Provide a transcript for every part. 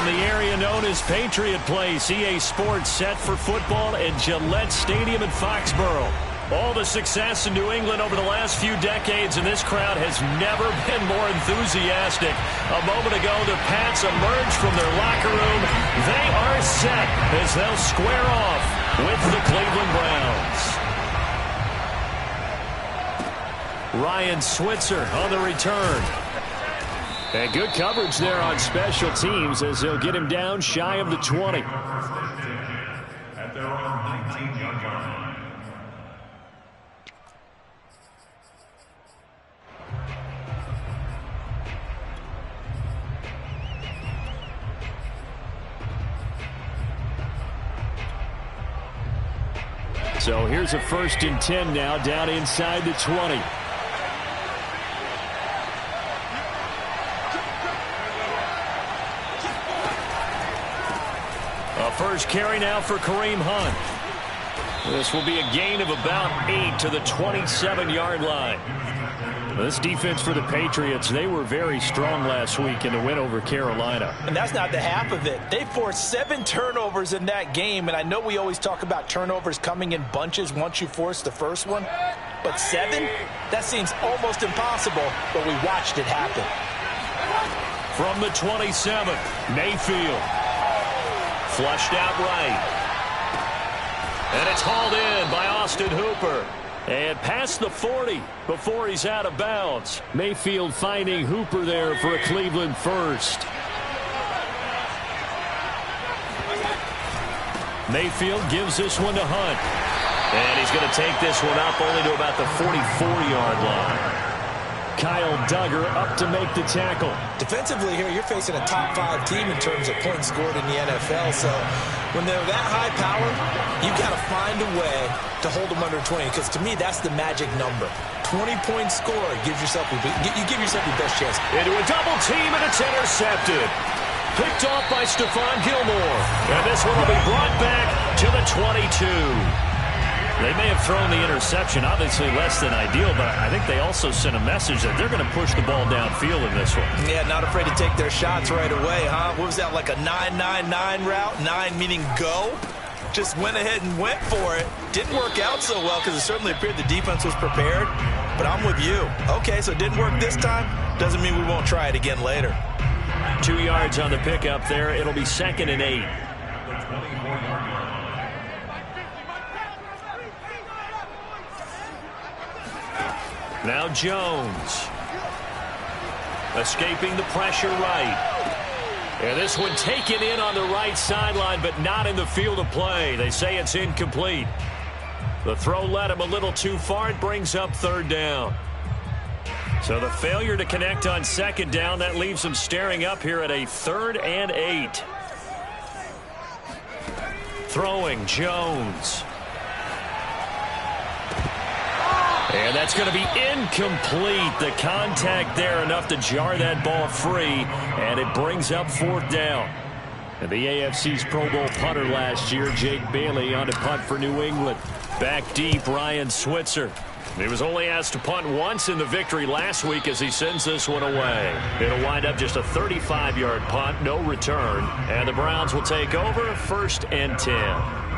the area known as Patriot Place, EA Sports set for football at Gillette Stadium in Foxborough. All the success in New England over the last few decades, and this crowd has never been more enthusiastic. A moment ago, the Pats emerged from their locker room. They are set as they'll square off with the Cleveland Browns. Ryan Switzer on the return. And good coverage there on special teams as they'll get him down shy of the 20. At their own 19-yard line. So here's a 1st and 10 now, down inside the 20. A first carry now for Kareem Hunt. This will be a gain of about 8 to the 27-yard line. This defense for the Patriots, they were very strong last week in the win over Carolina. And that's not the half of it. They forced 7 turnovers in that game, and I know we always talk about turnovers coming in bunches once you force the first one. But 7? That seems almost impossible, but we watched it happen. From the 27, Mayfield. Flushed out right. And it's hauled in by Austin Hooper. And past the 40 before he's out of bounds. Mayfield finding Hooper there for a Cleveland first. Mayfield gives this one to Hunt. And he's going to take this one up only to about the 44-yard line. Kyle Duggar up to make the tackle. Defensively here, you're facing a top-5 team in terms of points scored in the NFL. So when they're that high power, you got to find a way to hold them under 20. Because to me, that's the magic number. 20 points scored gives yourself you give yourself your best chance. Into a double team, and it's intercepted. Picked off by Stephon Gilmore. And this one will be brought back to the 22. They may have thrown the interception, obviously less than ideal, but I think they also sent a message that they're going to push the ball downfield in this one. Yeah, not afraid to take their shots right away, huh? What was that, like a 9-9-9 route? 9 meaning go? Just went ahead and went for it. Didn't work out so well because it certainly appeared the defense was prepared, but I'm with you. Okay, so it didn't work this time. Doesn't mean we won't try it again later. 2 yards on the pickup there. It'll be 2nd and 8. Now Jones. Escaping the pressure right. And this one taken in on the right sideline, but not in the field of play. They say it's incomplete. The throw led him a little too far. It brings up 3rd down. So the failure to connect on 2nd down, that leaves them staring up here at a 3rd and 8. Throwing Jones. And that's going to be incomplete. The contact there enough to jar that ball free, and it brings up 4th down. And the AFC's Pro Bowl punter last year, Jake Bailey, on to punt for New England. Back deep, Ryan Switzer. He was only asked to punt once in the victory last week as he sends this one away. It'll wind up just a 35-yard punt, no return. And the Browns will take over, 1st and 10.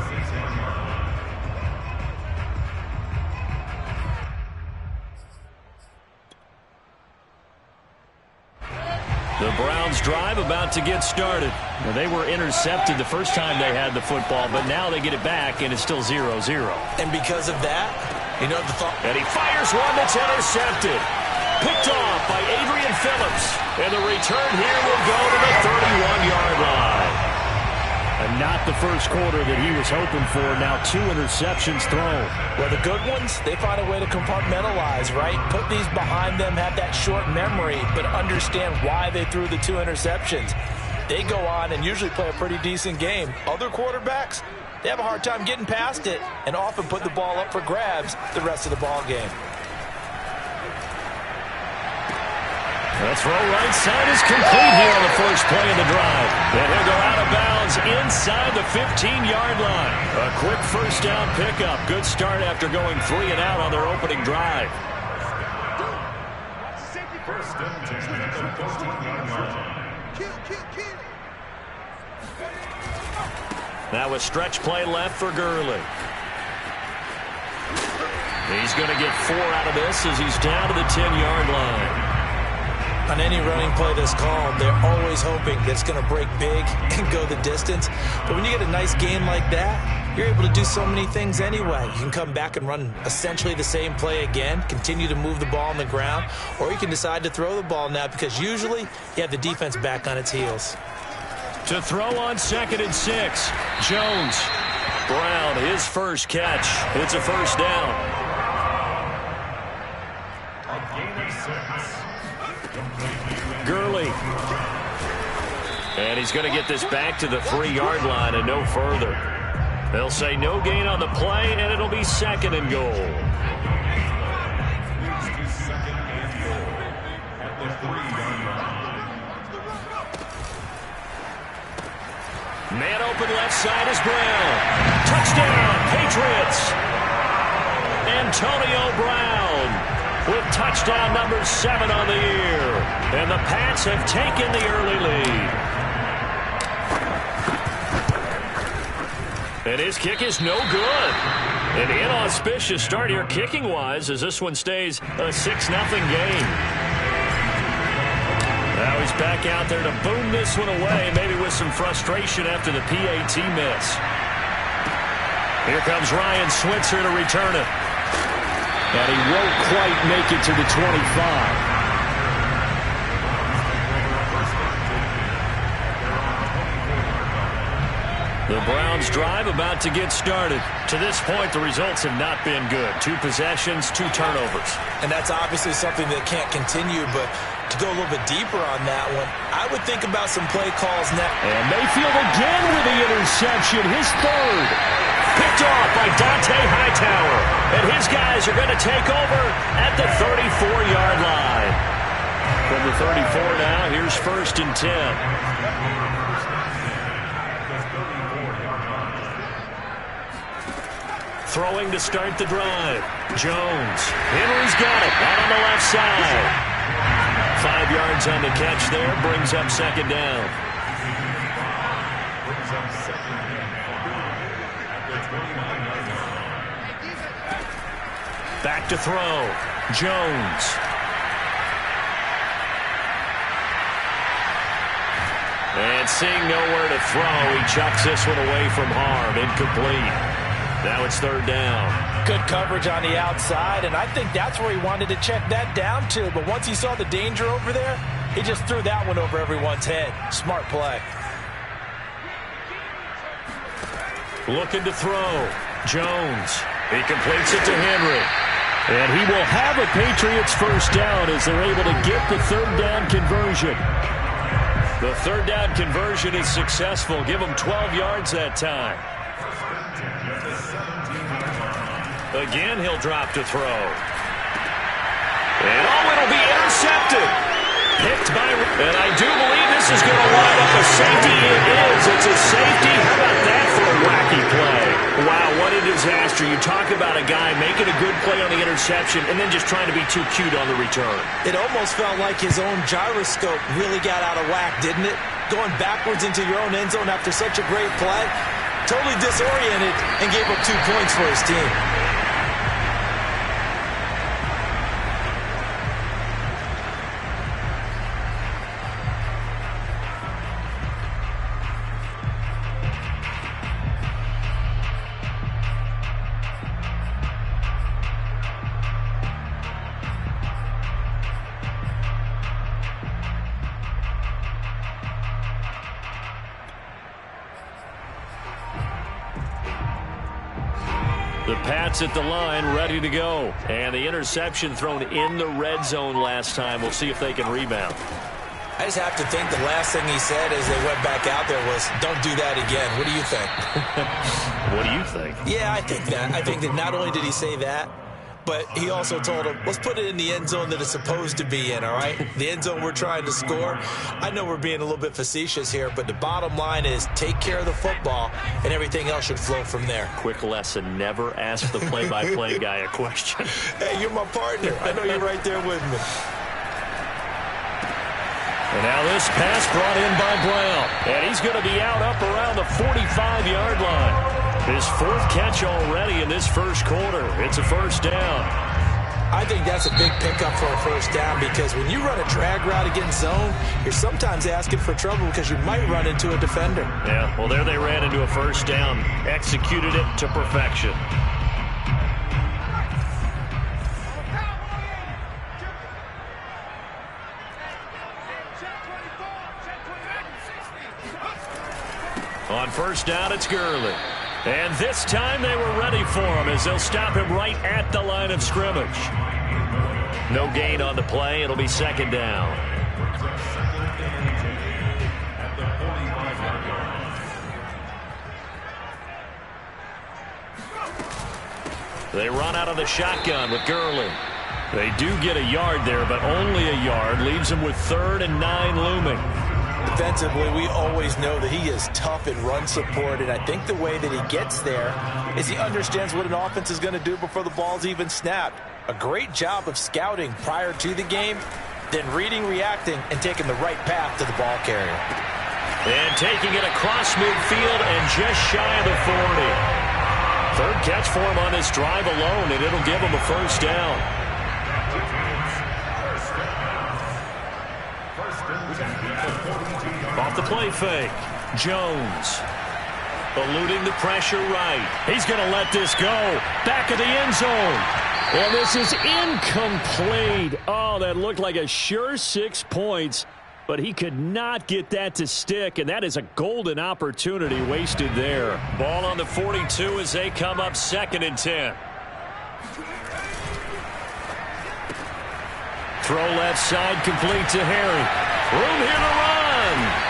The Browns drive about to get started. Now, they were intercepted the first time they had the football, but now they get it back, and it's still 0-0. And because of that, you know the thought. And he fires one that's intercepted. Picked off by Adrian Phillips. And the return here will go to the 31-yard line. And not the first quarter that he was hoping for. Now 2 interceptions thrown. Well, the good ones, they find a way to compartmentalize, right? Put these behind them, have that short memory, but understand why they threw the 2 interceptions. They go on and usually play a pretty decent game. Other quarterbacks, they have a hard time getting past it and often put the ball up for grabs the rest of the ball game. The throw right side is complete here on the first play of the drive. And he'll go out of bounds inside the 15-yard line. A quick 1st down pickup. Good start after going 3 and out on their opening drive. 1st and 10 at the 15-yard line. Now a stretch play left for Gurley. He's going to get 4 out of this as he's down to the 10-yard line. On any running play that's called, they're always hoping that it's going to break big and go the distance. But when you get a nice game like that, you're able to do so many things anyway. You can come back and run essentially the same play again, continue to move the ball on the ground, or you can decide to throw the ball now because usually you have the defense back on its heels. To throw on 2nd and 6, Jones. Brown, his first catch. It's a first down. A gain of 6. Gurley. And he's going to get this back to the 3-yard line and no further. They'll say no gain on the play, and it'll be 2nd and goal. Moves to 2nd and goal at the 3-yard line. Man open left side is Brown. Touchdown, Patriots. Antonio Brown with touchdown number 7 on the year. And the Pats have taken the early lead. And his kick is no good. An inauspicious start here kicking-wise as this one stays a 6-0 game. Now he's back out there to boom this one away, maybe with some frustration after the PAT miss. Here comes Ryan Switzer to return it. And he won't quite make it to the 25. The Browns drive about to get started. To this point, the results have not been good. 2 possessions, 2 turnovers. And that's obviously something that can't continue, but to go a little bit deeper on that one, I would think about some play calls now. And Mayfield again with the interception, his 3rd. Picked off by Dante Hightower. And his guys are going to take over at the 34-yard line. From the 34 now, here's 1st and 10. Throwing to start the drive. Jones. Henry's got it. Out on the left side. 5 yards on the catch there. Brings up 2nd down. Brings up 2nd and 5 at the 29-yard line. Back to throw. Jones. And seeing nowhere to throw, he chucks this one away from harm. Incomplete. Now it's 3rd down. Good coverage on the outside, and I think that's where he wanted to check that down to. But once he saw the danger over there, he just threw that one over everyone's head. Smart play. Looking to throw. Jones. He completes it to Henry. And he will have a Patriots first down as they're able to get the 3rd down conversion. The 3rd down conversion is successful. Give him 12 yards that time. Again, he'll drop to throw. And it'll be intercepted. Picked by... And I do believe this is going to line up a safety. It is. It's a safety. How about that for a wacky play? Wow, what a disaster. You talk about a guy making a good play on the interception and then just trying to be too cute on the return. It almost felt like his own gyroscope really got out of whack, didn't it? Going backwards into your own end zone after such a great play. Totally disoriented and gave up 2 points for his team. The Pats at the line, ready to go. And the interception thrown in the red zone last time. We'll see if they can rebound. I just have to think the last thing he said as they went back out there was, don't do that again. What do you think? What do you think? Yeah, I think that. I think that not only did he say that, but he also told him, let's put it in the end zone that it's supposed to be in, all right? The end zone we're trying to score. I know we're being a little bit facetious here, but the bottom line is take care of the football, and everything else should flow from there. Quick lesson, never ask the play-by-play guy a question. Hey, you're my partner. I know you're right there with me. And now this pass brought in by Brown. And he's going to be out up around the 45-yard line. His fourth catch already in this first quarter. It's a first down. I think that's a big pickup for a first down because when you run a drag route against zone, you're sometimes asking for trouble because you might run into a defender. Yeah, well, there they ran into a first down. Executed it to perfection. On first down, it's Gurley. And this time they were ready for him as they'll stop him right at the line of scrimmage. No gain on the play. It'll be second down. They run out of the shotgun with Gurley. They do get a yard there, but only a yard. Leaves them with 3rd and 9 looming. Defensively, we always know that he is tough in run support, and I think the way that he gets there is he understands what an offense is going to do before the ball's even snapped. A great job of scouting prior to the game, then reading, reacting, and taking the right path to the ball carrier. And taking it across midfield and just shy of the 40. Third catch for him on this drive alone, and it'll give him a first down. Off the play fake. Jones. Eluding the pressure right. He's going to let this go. Back of the end zone. And this is incomplete. Oh, that looked like a sure 6 points. But he could not get that to stick. And that is a golden opportunity wasted there. Ball on the 42 as they come up 2nd and 10. Throw left side complete to Harry. Room here to run.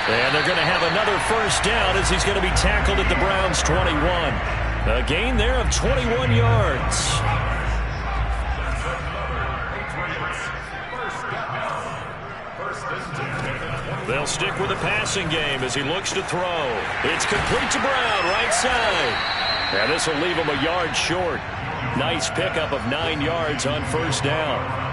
And they're going to have another first down as he's going to be tackled at the Browns' 21. A gain there of 21 yards. They'll stick with the passing game as he looks to throw. It's complete to Brown, right side. And this will leave him a yard short. Nice pickup of 9 yards on first down.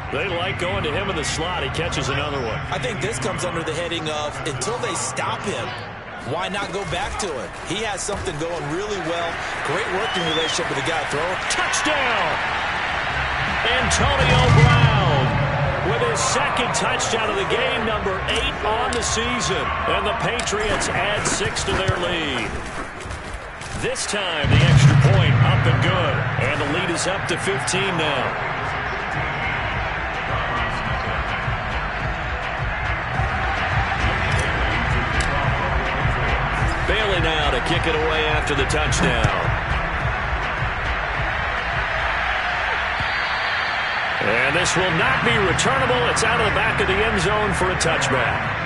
They like going to him in the slot. He catches another one. I think this comes under the heading of until they stop him, why not go back to it? He has something going really well. Great working relationship with the guy throwing. Touchdown! Antonio Brown with his 2nd touchdown of the game, number 8 on the season. And the Patriots add 6 to their lead. This time, the extra point up and good. And the lead is up to 15 now. Bailey now to kick it away after the touchdown. And this will not be returnable. It's out of the back of the end zone for a touchback.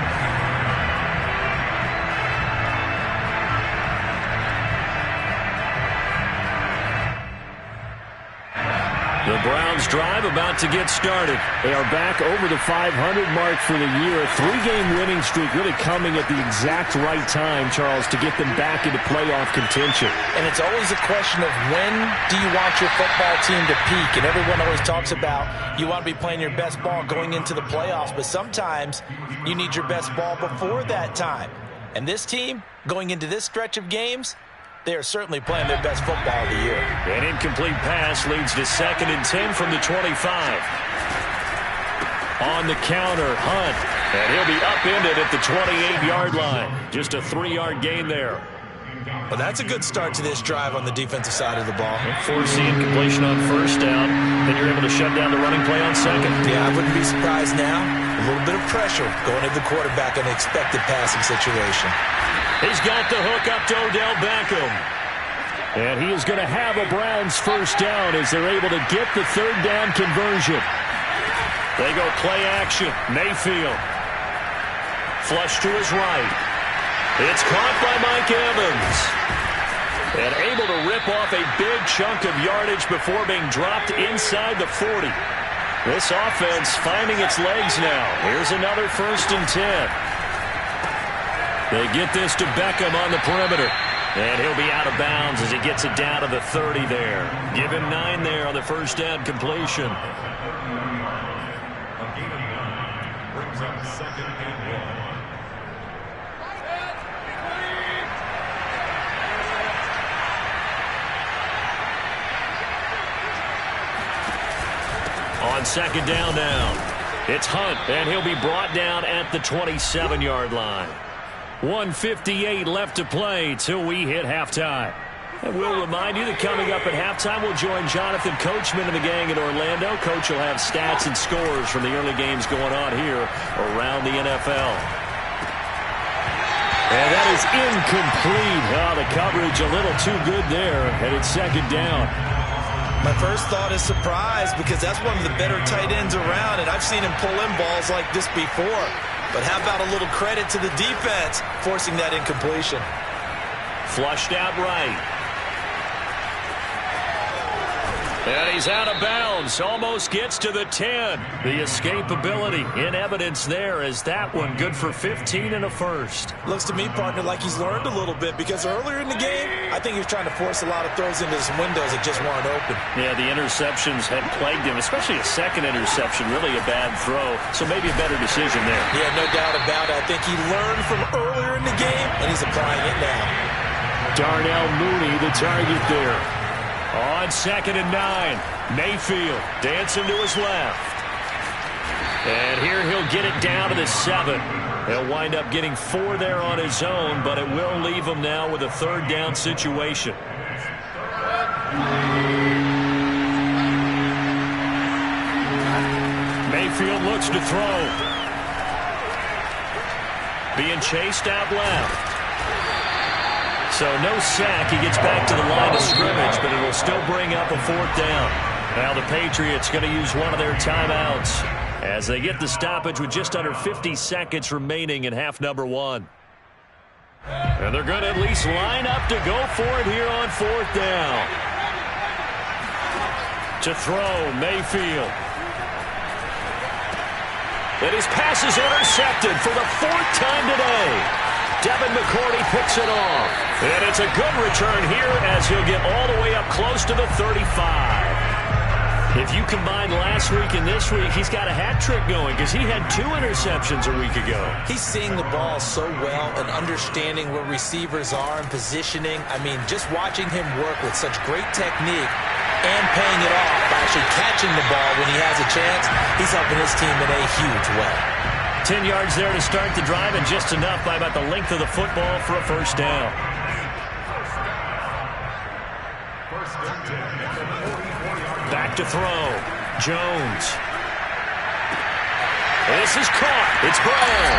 The Browns drive about to get started. They are back over the 500 mark for the year. A 3-game winning streak really coming at the exact right time, Charles, to get them back into playoff contention. And it's always a question of when do you want your football team to peak? And everyone always talks about you want to be playing your best ball going into the playoffs, but sometimes you need your best ball before that time. And this team, going into this stretch of games, they are certainly playing their best football of the year. An incomplete pass leads to 2nd and 10 from the 25. On the counter, Hunt. And he'll be upended at the 28-yard line. Just a 3-yard gain there. Well, that's a good start to this drive on the defensive side of the ball. Force the incompletion on first down. Then you're able to shut down the running play on 2nd. Yeah, I wouldn't be surprised now. A little bit of pressure going at the quarterback in an expected passing situation. He's got the hook up to Odell Beckham. And he is going to have a Browns first down as they're able to get the 3rd down conversion. They go play action. Mayfield. Flush to his right. It's caught by Mike Evans. And able to rip off a big chunk of yardage before being dropped inside the 40. This offense finding its legs now. Here's another 1st and 10. They get this to Beckham on the perimeter. And he'll be out of bounds as he gets it down to the 30 there. Give him 9 there on the first down completion. Brings up second and 1. On second down now. It's Hunt, and he'll be brought down at the 27-yard line. 1:58 left to play till we hit halftime. And we'll remind you that coming up at halftime, we'll join Jonathan Coachman and the gang in Orlando. Coach will have stats and scores from the early games going on here around the NFL. And that is incomplete. Oh, the coverage a little too good there, and it's second down. My first thought is surprise because that's one of the better tight ends around, and I've seen him pull in balls like this before. But how about a little credit to the defense forcing that incompletion? Flushed out right. And he's out of bounds. Almost gets to the 10. The escapability in evidence there as that one good for 15 and a first. Looks to me, partner, like he's learned a little bit because earlier in the game, I think he was trying to force a lot of throws into some windows that just weren't open. Yeah, the interceptions had plagued him, especially a second interception. Really a bad throw, so maybe a better decision there. Yeah, no doubt about it. I think he learned from earlier in the game, and he's applying it now. Darnell Mooney, the target there. On second and 9, Mayfield dancing to his left. And here he'll get it down to the 7. He'll wind up getting 4 there on his own, but it will leave him now with a third down situation. Mayfield looks to throw. Being chased out left. So no sack. He gets back to the line of scrimmage, but it'll still bring up a fourth down. Now the Patriots going to use one of their timeouts as they get the stoppage with just under 50 seconds remaining in half number 1. And they're going to at least line up to go for it here on fourth down. To throw, Mayfield. And his pass is intercepted for the 4th time today. Devin McCourty picks it off. And it's a good return here as he'll get all the way up close to the 35. If you combine last week and this week, he's got a hat trick going because he had 2 interceptions a week ago. He's seeing the ball so well and understanding where receivers are and positioning. I mean, just watching him work with such great technique and paying it off by actually catching the ball when he has a chance, he's helping his team in a huge way. 10 yards there to start the drive, and just enough by about the length of the football for a first down. Back to throw. Jones. This is caught. It's Brown.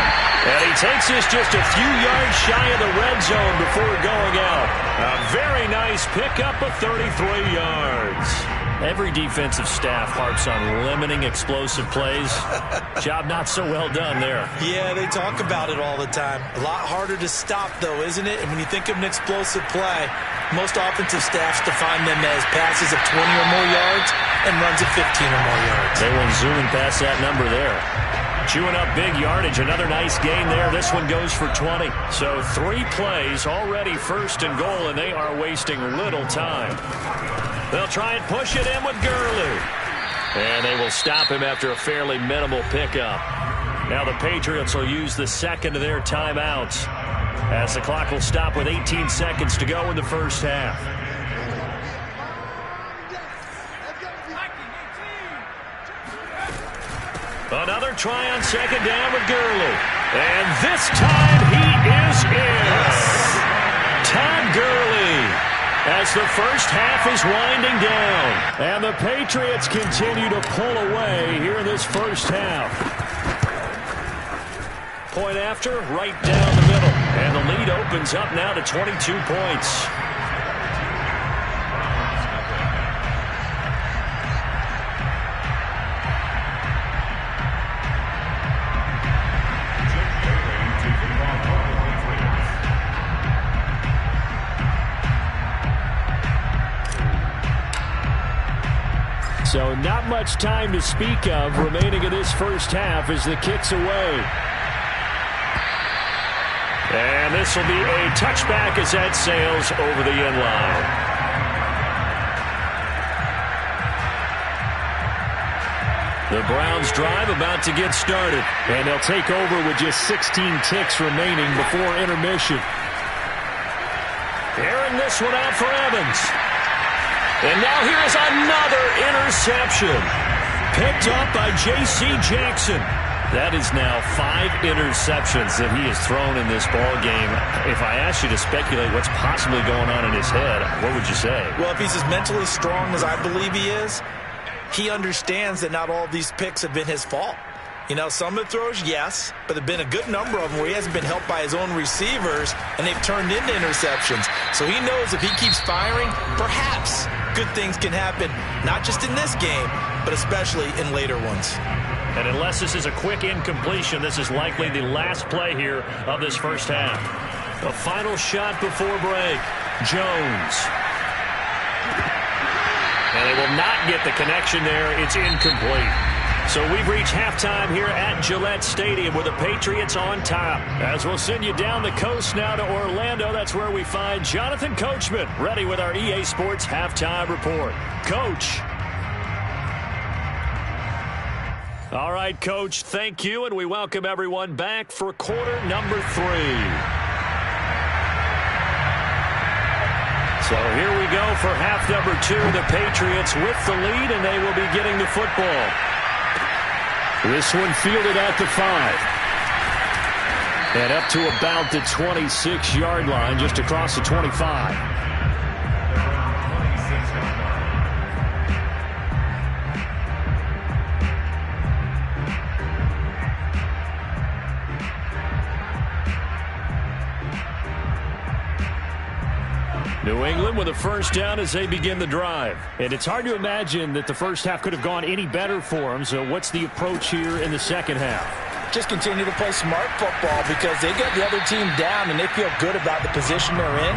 And he takes this just a few yards shy of the red zone before going out. A very nice pickup of 33 yards. Every defensive staff harps on limiting explosive plays. Job not so well done there. Yeah, they talk about it all the time. A lot harder to stop, though, isn't it? And when you think of an explosive play, most offensive staffs define them as passes of 20 or more yards and runs of 15 or more yards. They went zooming past that number there. Chewing up big yardage. Another nice gain there. This one goes for 20. So 3 plays already first and goal, and they are wasting little time. They'll try and push it in with Gurley. And they will stop him after a fairly minimal pickup. Now the Patriots will use the second of their timeouts as the clock will stop with 18 seconds to go in the first half. Another try on second down with Gurley. And this time he is in. Todd Gurley. As the first half is winding down. And the Patriots continue to pull away here in this first half. Point after, right down the middle. And the lead opens up now to 22 points. So not much time to speak of remaining in this first half as the kick's away. And this will be a touchback as that sails over the end line. The Browns drive about to get started. And they'll take over with just 16 ticks remaining before intermission. Airing this one out for Evans. And now here's another interception. Picked up by J.C. Jackson. That is now 5 interceptions that he has thrown in this ball game. If I asked you to speculate what's possibly going on in his head, what would you say? Well, if he's as mentally strong as I believe he is, he understands that not all of these picks have been his fault. You know, some of the throws, yes, but there have been a good number of them where he hasn't been helped by his own receivers, and they've turned into interceptions. So he knows if he keeps firing, perhaps good things can happen, not just in this game, but especially in later ones. And unless this is a quick incompletion, this is likely the last play here of this first half. The final shot before break. Jones. And they will not get the connection there. It's incomplete. So we've reached halftime here at Gillette Stadium with the Patriots on top. As we'll send you down the coast now to Orlando, that's where we find Jonathan Coachman ready with our EA Sports Halftime Report. Coach. All right, Coach, thank you, and we welcome everyone back for quarter number 3. So here we go for half number 2. The Patriots with the lead, and they will be getting the football. This one fielded at the 5. And up to about the 26-yard line, just across the 25. New England with a first down as they begin the drive. And it's hard to imagine that the first half could have gone any better for them. So what's the approach here in the second half? Just continue to play smart football because they got the other team down and they feel good about the position they're in.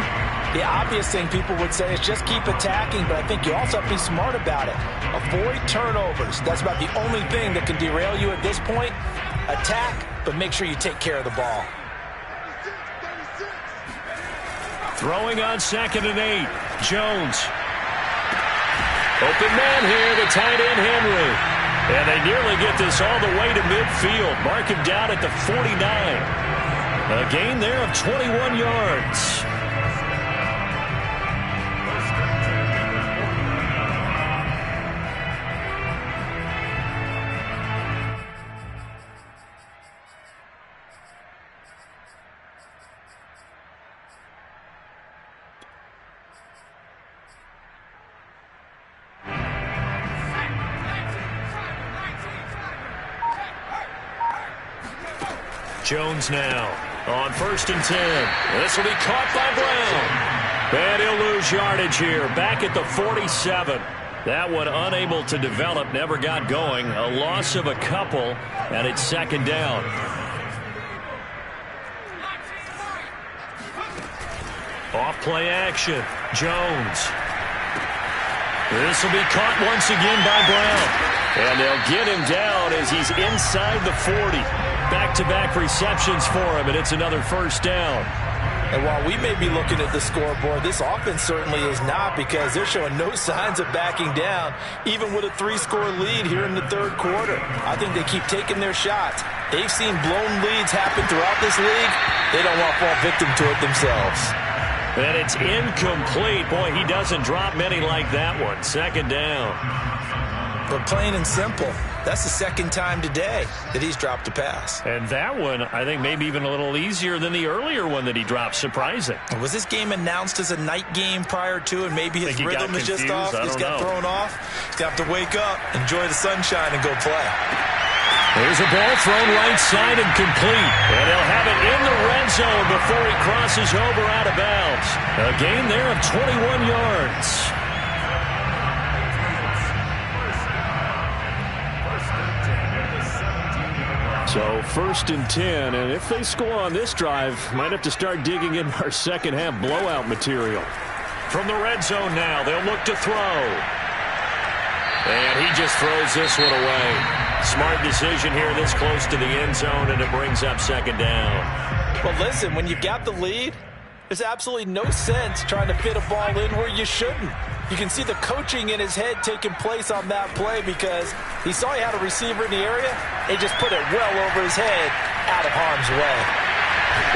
The obvious thing people would say is just keep attacking, but I think you also have to be smart about it. Avoid turnovers. That's about the only thing that can derail you at this point. Attack, but make sure you take care of the ball. Throwing on 2nd and 8. Jones. Open man here, the tight end Henry. And they nearly get this all the way to midfield. Mark him down at the 49. A gain there of 21 yards. Jones now on 1st and 10. This will be caught by Brown. And he'll lose yardage here. Back at the 47. That one unable to develop, never got going. A loss of a couple, and it's 2nd down. Off play action. Jones. This will be caught once again by Brown. And they'll get him down as he's inside the 40. Back-to-back receptions for him, and it's another first down. And while we may be looking at the scoreboard, this offense certainly is not because they're showing no signs of backing down, even with a 3-score lead here in the 3rd quarter. I think they keep taking their shots. They've seen blown leads happen throughout this league. They don't want to fall victim to it themselves. And it's incomplete. Boy, he doesn't drop many like that one. 2nd down. But plain and simple, that's the 2nd time today that he's dropped a pass. And that one, I think, maybe even a little easier than the earlier one that he dropped. Surprising. Was this game announced as a night game prior to, and maybe his rhythm is just off? He's got thrown off. He's got to wake up, enjoy the sunshine, and go play. There's a ball thrown right side and complete. And he'll have it in the red zone before he crosses over out of bounds. A gain there of 21 yards. So 1st and 10, and if they score on this drive, might have to start digging in our second half blowout material. From the red zone now, they'll look to throw. And he just throws this one away. Smart decision here this close to the end zone, and it brings up 2nd down. Well, listen, when you've got the lead, there's absolutely no sense trying to fit a ball in where you shouldn't. You can see the coaching in his head taking place on that play because he saw he had a receiver in the area. He just put it well over his head, out of harm's way.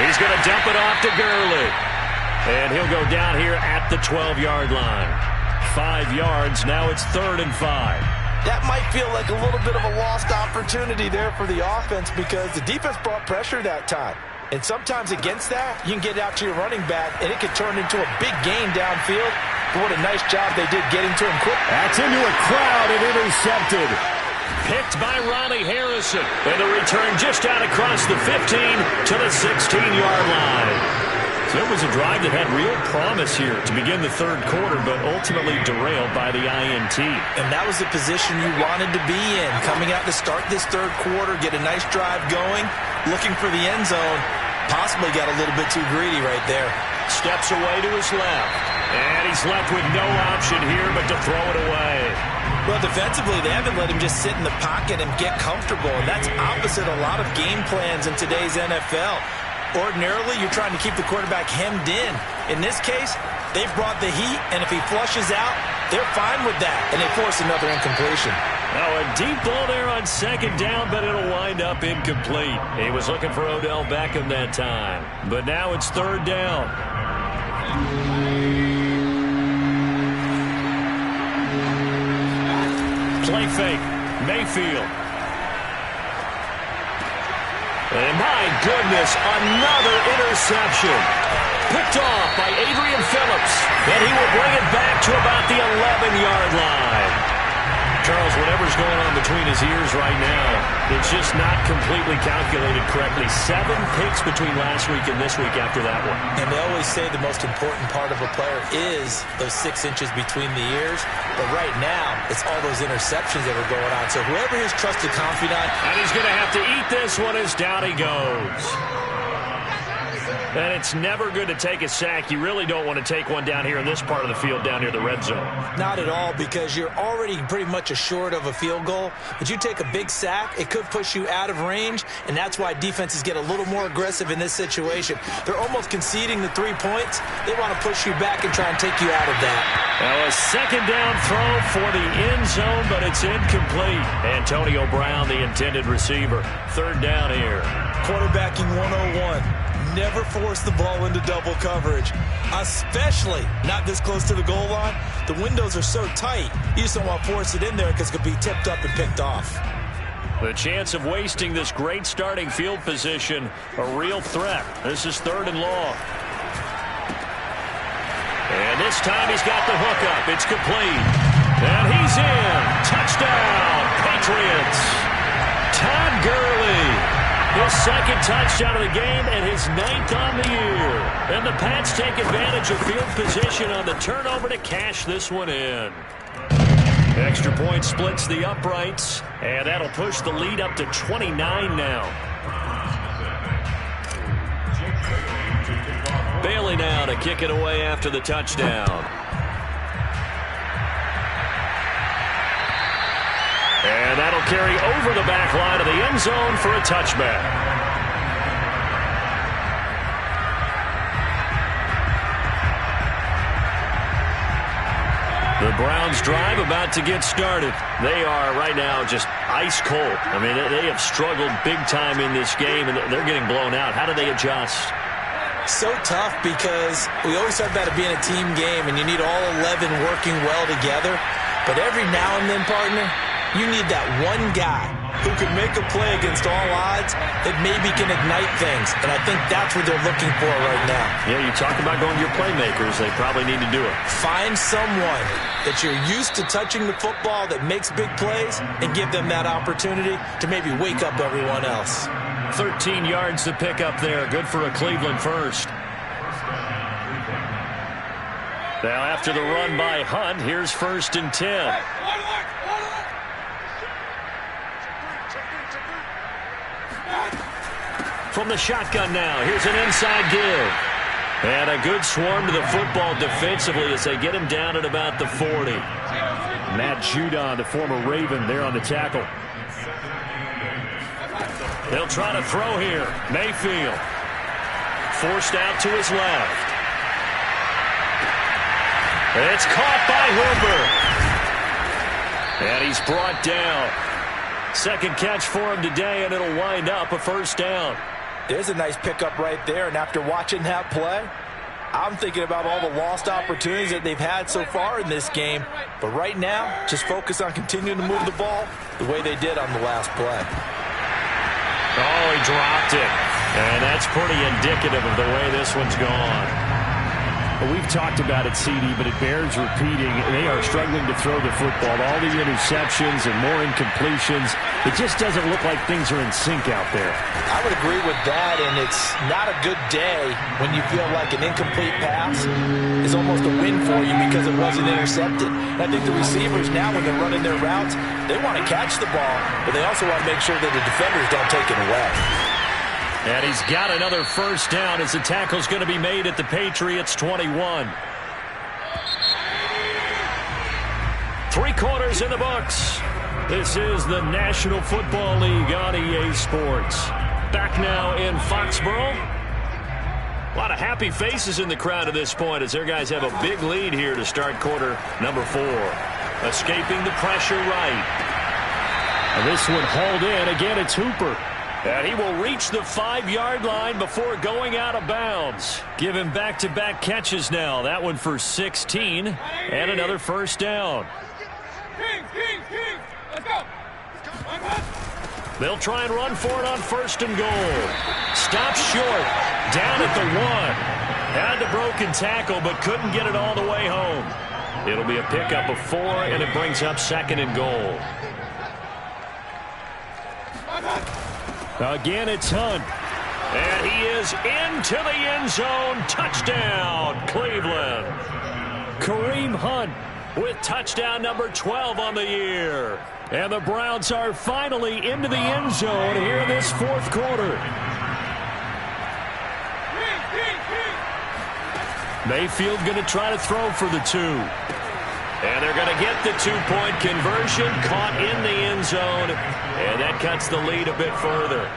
He's going to dump it off to Gurley. And he'll go down here at the 12-yard line. 5 yards. Now it's 3rd and 5. That might feel like a little bit of a lost opportunity there for the offense because the defense brought pressure that time. And sometimes against that, you can get out to your running back, and it could turn into a big gain downfield. But what a nice job they did getting to him quick. That's into a crowd and intercepted. Picked by Ronnie Harrison. And the return just out across the 15 to the 16-yard line. So it was a drive that had real promise here to begin the 3rd quarter, but ultimately derailed by the INT. And that was the position you wanted to be in. Coming out to start this 3rd quarter, get a nice drive going, looking for the end zone. Possibly got a little bit too greedy right there. Steps away to his left. And he's left with no option here but to throw it away. Well, defensively, they haven't let him just sit in the pocket and get comfortable. And that's opposite a lot of game plans in today's NFL. Ordinarily, you're trying to keep the quarterback hemmed in. In this case, they've brought the heat, and if he flushes out, they're fine with that, and they force another incompletion. Now, a deep ball there on 2nd down, but it'll wind up incomplete. He was looking for Odell Beckham that time, but now it's 3rd down. Play fake. Mayfield. And my goodness, another interception. Picked off by Adrian Phillips. And he will bring it back to about the 11-yard line. Charles, whatever's going on between his ears right now, it's just not completely calculated correctly. 7 picks between last week and this week after that one. And they always say the most important part of a player is those 6 inches between the ears. But right now, it's all those interceptions that are going on. So whoever his trusted confidant. And he's going to have to eat this one as down he goes. And it's never good to take a sack. You really don't want to take one down here in this part of the field, down near the red zone. Not at all, because you're already pretty much assured of a field goal. But you take a big sack, it could push you out of range, and that's why defenses get a little more aggressive in this situation. They're almost conceding the 3 points. They want to push you back and try and take you out of that. Now a 2nd down throw for the end zone, but it's incomplete. Antonio Brown, the intended receiver. 3rd down here. Quarterbacking 101. Never force the ball into double coverage, especially not this close to the goal line. The windows are so tight, you just don't want to force it in there because it could be tipped up and picked off. The chance of wasting this great starting field position, a real threat. This is 3rd and long. And this time he's got the hook up. It's complete. And he's in. Touchdown, Patriots. Todd Gurley. His 2nd touchdown of the game and his 9th on the year. And the Pats take advantage of field position on the turnover to cash this one in. Extra point splits the uprights, and that'll push the lead up to 29 now. Bailey now to kick it away after the touchdown. And that'll carry over the back line of the end zone for a touchback. The Browns drive about to get started. They are right now just ice cold. I mean, they have struggled big time in this game, and they're getting blown out. How do they adjust? So tough because we always talk about it being a team game, and you need all 11 working well together. But every now and then, partner, you need that one guy who can make a play against all odds that maybe can ignite things. And I think that's what they're looking for right now. Yeah, you talk about going to your playmakers. They probably need to do it. Find someone that you're used to touching the football that makes big plays and give them that opportunity to maybe wake up everyone else. 13 yards to pick up there. Good for a Cleveland first. Now after the run by Hunt, here's 1st and 10. From the shotgun now, here's an inside give. And a good swarm to the football defensively as they get him down at about the 40. Matt Judon, the former Raven, there on the tackle. They'll try to throw here. Mayfield. Forced out to his left. It's caught by Hooper. And he's brought down. Second catch for him today, and it'll wind up a first down. There's a nice pickup right there, and after watching that play, I'm thinking about all the lost opportunities that they've had so far in this game. But right now, just focus on continuing to move the ball the way they did on the last play. Oh, he dropped it. And that's pretty indicative of the way this one's gone. Well, we've talked about it, CD, but it bears repeating. They are struggling to throw the football. All the interceptions and more incompletions. It just doesn't look like things are in sync out there. I would agree with that, and it's not a good day when you feel like an incomplete pass is almost a win for you because it wasn't intercepted. And I think the receivers now, when they're running their routes, they want to catch the ball, but they also want to make sure that the defenders don't take it away. And he's got another first down as the tackle's going to be made at the Patriots 21. 3 quarters in the books. This is the National Football League on EA Sports. Back now in Foxborough. A lot of happy faces in the crowd at this point as their guys have a big lead here to start quarter number 4. Escaping the pressure right. And this one hauled in. Again, it's Hooper. And he will reach the 5-yard line before going out of bounds. Give him back-to-back catches now. That one for 16 and another first down. Let's go. They'll try and run for it on first and goal. Stops short. Down at the 1. Had the broken tackle but couldn't get it all the way home. It'll be a pickup of 4 and it brings up second and goal. Again, it's Hunt. And he is into the end zone. Touchdown, Cleveland. Kareem Hunt with touchdown number 12 on the year. And the Browns are finally into the end zone here in this fourth quarter. Mayfield going to try to throw for the 2. And they're going to get the 2-point conversion, caught in the end zone, and that cuts the lead a bit further.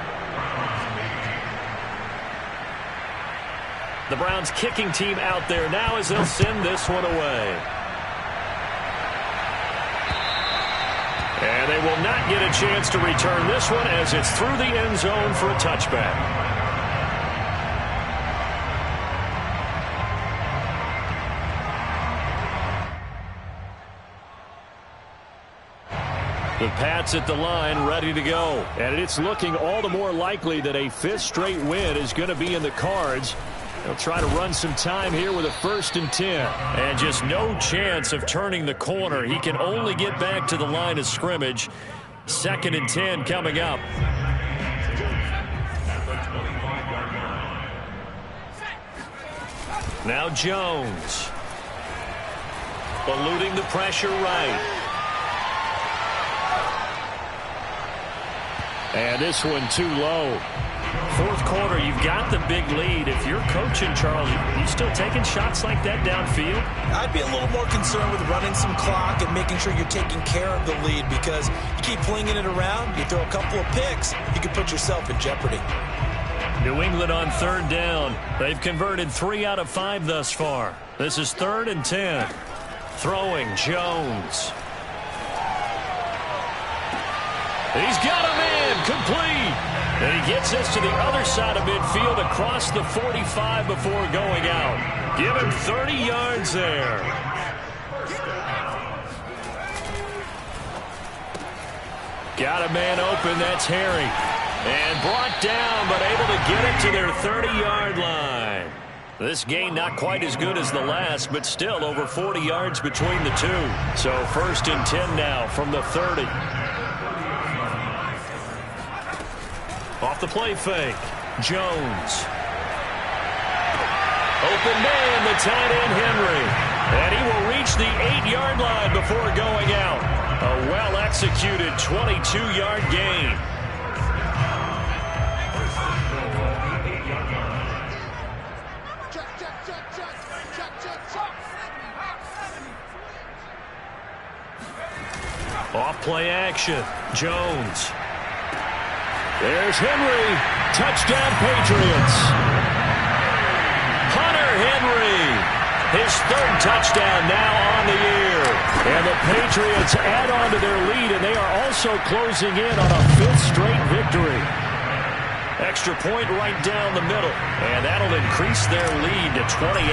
The Browns kicking team out there now as they'll send this one away. And they will not get a chance to return this one as it's through the end zone for a touchback. The Pats at the line, ready to go. And it's looking all the more likely that a 5th straight win is going to be in the cards. They'll try to run some time here with a 1st and 10. And just no chance of turning the corner. He can only get back to the line of scrimmage. 2nd and 10 coming up. Now Jones. Eluding the pressure right. And this one too low. Fourth quarter, you've got the big lead. If you're coaching, Charles, you still taking shots like that downfield? I'd be a little more concerned with running some clock and making sure you're taking care of the lead, because you keep flinging it around, you throw a couple of picks, you can put yourself in jeopardy. New England on 3rd down. They've converted 3 out of 5 thus far. This is 3rd and 10. Throwing Jones. He's got a man complete. And he gets us to the other side of midfield across the 45 before going out. Give him 30 yards there. Got a man open. That's Harry. And brought down, but able to get it to their 30-yard line. This gain not quite as good as the last, but still over 40 yards between the two. So 1st and 10 now from the 30. Off the play fake. Jones. Open man, the tight end Henry. And he will reach the 8-yard line before going out. A well-executed 22-yard gain. Off play action. Jones. There's Henry. Touchdown, Patriots. Hunter Henry. His third touchdown now on the year. And the Patriots add on to their lead, and they are also closing in on a 5th straight victory. Extra point right down the middle, and that'll increase their lead to 28.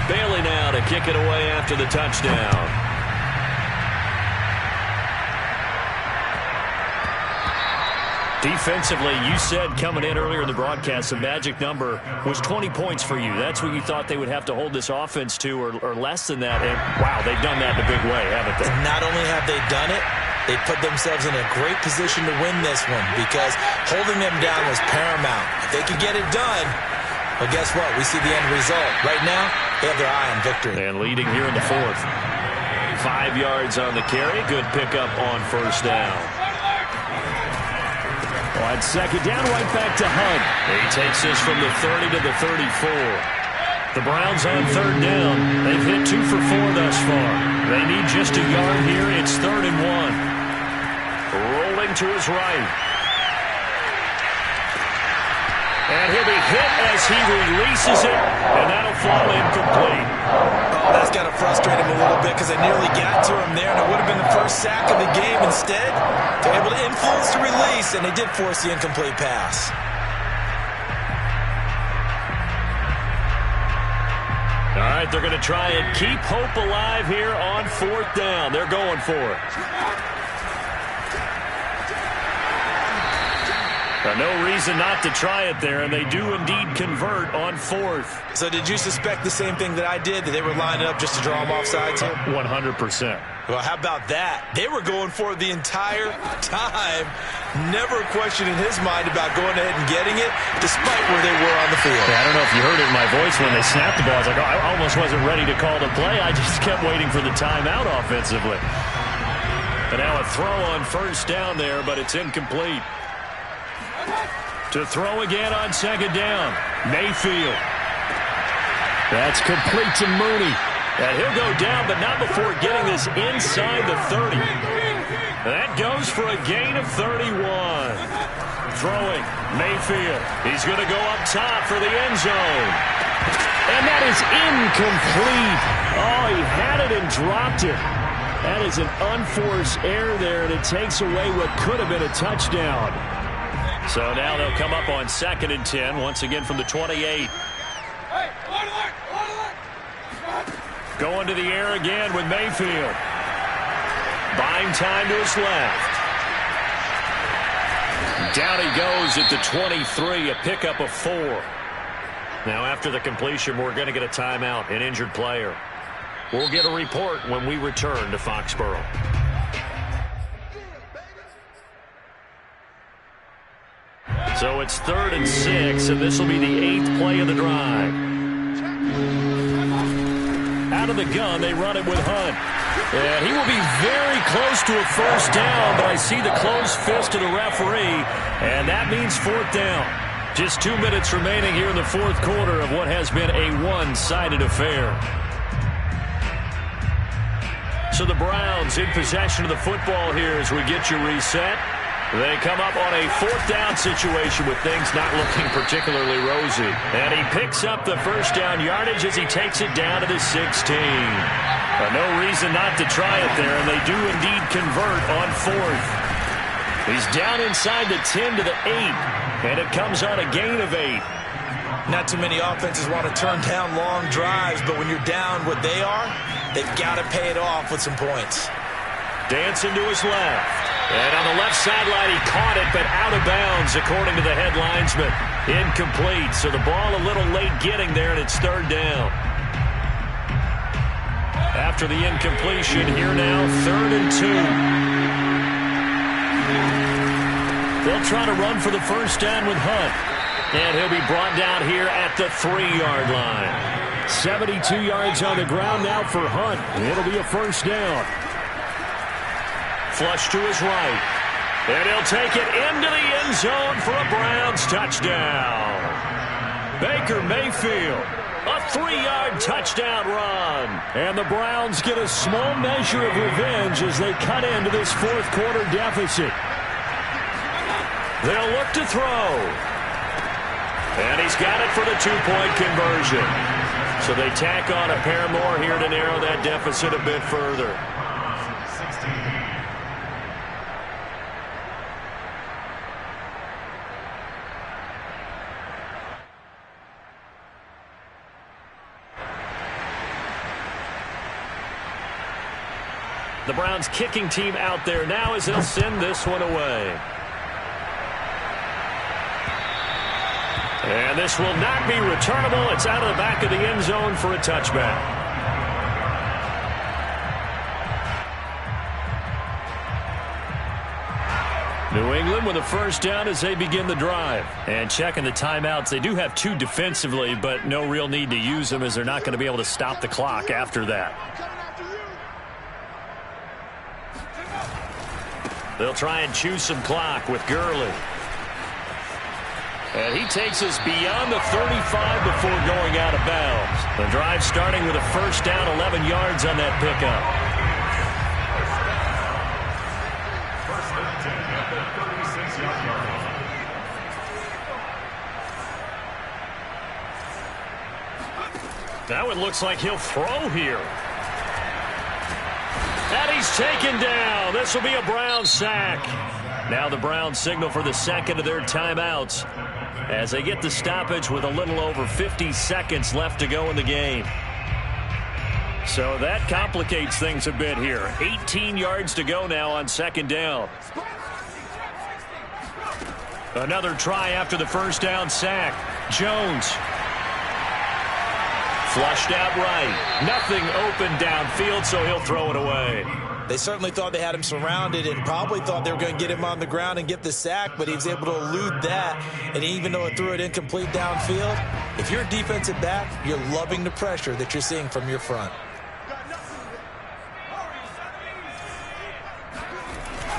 Bailey now to kick it away after the touchdown. Defensively, you said coming in earlier in the broadcast, the magic number was 20 points for you. That's what you thought they would have to hold this offense to, or less than that. And, wow, they've done that in a big way, haven't they? And not only have they done it, they put themselves in a great position to win this one because holding them down was paramount. If they could get it done, well, guess what? We see the end result. Right now, they have their eye on victory. And leading here in the 4th. 5 yards on the carry. Good pickup on first down. On second down, right back to Hunt. He takes this from the 30 to the 34. The Browns on third down. They've hit 2 for 4 thus far. They need just a yard here. It's 3rd and 1. Rolling to his right. And he'll be hit as he releases it, and that'll fall incomplete. Oh, that's got to frustrate him a little bit because I nearly got to him there, and it would have been the first sack of the game. Instead, they're able to influence the release, and they did force the incomplete pass. All right, they're going to try and keep hope alive here on 4th down. They're going for it. No reason not to try it there, and they do indeed convert on 4th. So did you suspect the same thing that I did, that they were lining up just to draw them off sides here? 100%. Well, how about that? They were going for it the entire time. Never a question in his mind about going ahead and getting it, despite where they were on the field. Yeah, I don't know if you heard it in my voice when they snapped the ball. I was like, oh, I almost wasn't ready to call the play. I just kept waiting for the timeout offensively. And now a throw on first down there, but it's incomplete. To throw again on second down. Mayfield. That's complete to Mooney. And he'll go down, but not before getting this inside the 30. That goes for a gain of 31. Throwing, Mayfield. He's going to go up top for the end zone. And that is incomplete. Oh, he had it and dropped it. That is an unforced error there, and it takes away what could have been a touchdown. So now they'll come up on 2nd and 10, once again from the 28. Going to the air again with Mayfield. Buying time to his left. Down he goes at the 23, a pickup of 4. Now after the completion, we're going to get a timeout, an injured player. We'll get a report when we return to Foxborough. So it's 3rd and 6, and this will be the 8th play of the drive. Out of the gun, they run it with Hunt. And he will be very close to a first down, but I see the closed fist of the referee, and that means 4th down. Just 2 minutes remaining here in the 4th quarter of what has been a one-sided affair. So the Browns in possession of the football here as we get you reset. They come up on a 4th down situation with things not looking particularly rosy. And he picks up the first down yardage as he takes it down to the 16. No reason not to try it there, and they do indeed convert on 4th. He's down inside the 10 to the 8, and it comes on a gain of 8. Not too many offenses want to turn down long drives, but when you're down what they are, they've got to pay it off with some points. Dancing to his left. And on the left sideline, he caught it, but out of bounds, according to the head linesman. Incomplete, so the ball a little late getting there, and it's 3rd down. After the incompletion, here now, 3rd and 2. They'll try to run for the first down with Hunt. And he'll be brought down here at the 3-yard line. 72 yards on the ground now for Hunt. It'll be a first down. Flush to his right. And he'll take it into the end zone for a Browns touchdown. Baker Mayfield, a 3-yard touchdown run. And the Browns get a small measure of revenge as they cut into this 4th quarter deficit. They'll look to throw. And he's got it for the 2-point conversion. So they tack on a pair more here to narrow that deficit a bit further. The Browns kicking team out there now as they'll send this one away. And this will not be returnable. It's out of the back of the end zone for a touchback. New England with a first down as they begin the drive. And checking the timeouts. They do have 2 defensively, but no real need to use them as they're not going to be able to stop the clock after that. They'll try and choose some clock with Gurley. And he takes us beyond the 35 before going out of bounds. The drive starting with a first down, 11 yards on that pickup. Now it looks like he'll throw here. And he's taken down. This will be a Browns sack. Now the Browns signal for the second of their timeouts as they get the stoppage with a little over 50 seconds left to go in the game. So that complicates things a bit here. 18 yards to go now on second down. Another try after the first down sack. Jones. Flushed out right. Nothing open downfield, so he'll throw it away. They certainly thought they had him surrounded and probably thought they were going to get him on the ground and get the sack, but he was able to elude that. And even though it threw it incomplete downfield, if you're a defensive back, you're loving the pressure that you're seeing from your front.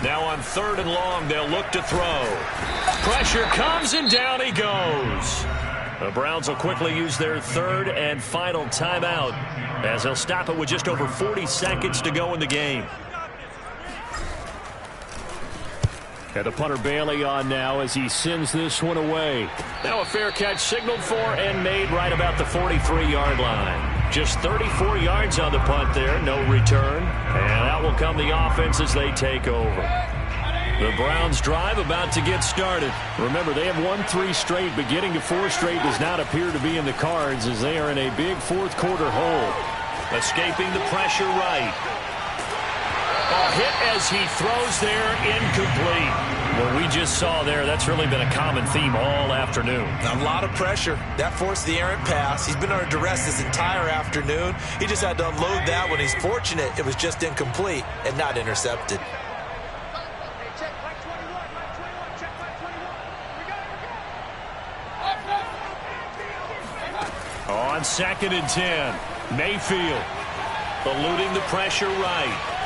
Now on 3rd and long, they'll look to throw. Pressure comes and down he goes. The Browns will quickly use their 3rd and final timeout as they'll stop it with just over 40 seconds to go in the game. And the punter Bailey on now as he sends this one away. Now a fair catch signaled for and made right about the 43-yard line. Just 34 yards on the punt there, no return. And out will come the offense as they take over. The Browns drive about to get started. Remember, they have won 3 straight, but getting to 4 straight does not appear to be in the cards as they are in a big 4th quarter hole. Escaping the pressure right. A hit as he throws there, incomplete. What we just saw there, that's really been a common theme all afternoon. A lot of pressure. That forced the errant pass. He's been under duress this entire afternoon. He just had to unload that one. He's fortunate it was just incomplete and not intercepted. On 2nd and 10, Mayfield eluding the pressure right.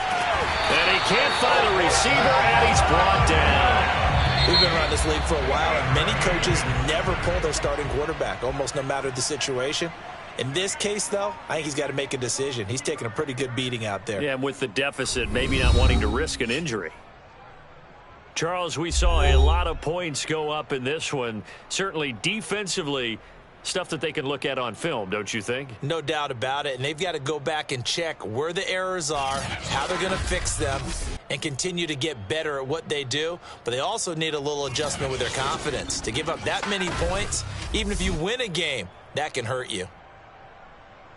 And he can't find a receiver, and he's brought down. We've been around this league for a while, and many coaches never pull their starting quarterback, almost no matter the situation. In this case, though, I think he's got to make a decision. He's taking a pretty good beating out there. Yeah, and with the deficit, maybe not wanting to risk an injury. Charles, we saw a lot of points go up in this one. Certainly defensively, stuff that they can look at on film, don't you think? No doubt about it, and they've got to go back and check where the errors are, how they're going to fix them, and continue to get better at what they do. But they also need a little adjustment with their confidence. To give up that many points, even if you win a game, that can hurt you.